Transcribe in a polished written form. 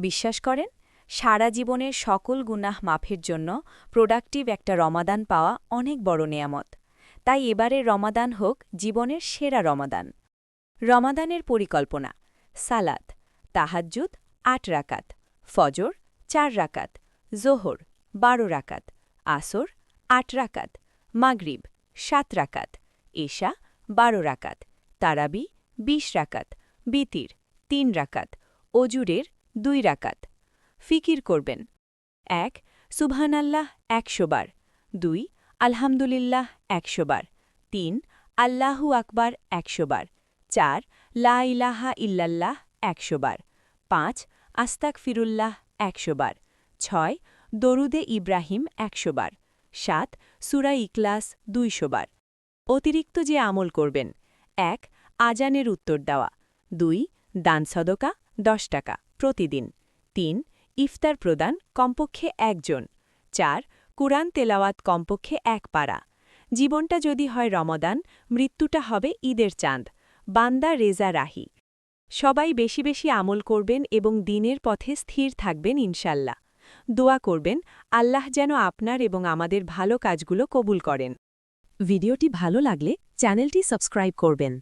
বিশ্বাস করেন সারা জীবনের সকল গুনাহ মাফের জন্য প্রোডাক্টিভ একটা রমাদান পাওয়া অনেক বড় নেয়ামত। তাই এবারের রমাদান হোক জীবনের সেরা রমাদান। রমাদানের পরিকল্পনা: সালাত, তাহাজ্জুদ ৮ রাকাত, ফজর ৪ রাকাত, জোহর ১২ রাকাত, আসর ৮ রাকাত, মাগরিব ৭ রাকাত, এশা ১২ রাকাত, তারাবি ২০ রাকাত, বিতির ৩ রাকাত, অজুরের ২ রাকাত। ফিকির করবেন: ১ সুবহানাল্লাহ ১০০ বার, ২ আলহামদুলিল্লাহ ১০০ বার, ৩ আল্লাহু আকবার ১০০ বার, ৪ লা ইলাহা ইল্লাল্লাহ ১০০ বার, ৫ আস্তাগফিরুল্লাহ ১০০ বার, ৬ দরুদে ইব্রাহিম ১০০ বার, ৭ সূরা ইখলাস ২০০ বার। অতিরিক্ত যে আমল করবেন: ১ আজানের উত্তর দেওয়া, ২ দান সদকা ১০ টাকা প্রতিদিন, ৩ ইফতার প্রদান কমপক্ষে একজন, ৪ কুরআন তেলাওয়াত কমপক্ষে ১ পারা। জীবনটা যদি হয় রমাদান, মৃত্যুটা হবে ঈদের চাঁদ। বান্দা রেজা রাহি। সবাই বেশি বেশি আমল করবেন এবং দিনের পথে স্থির থাকবেন ইনশাল্লাহ। দোয়া করবেন আল্লাহ যেন আপনার এবং আমাদের ভালো কাজগুলো কবুল করেন। ভিডিওটি ভালো লাগলে চ্যানেলটি সাবস্ক্রাইব করবেন।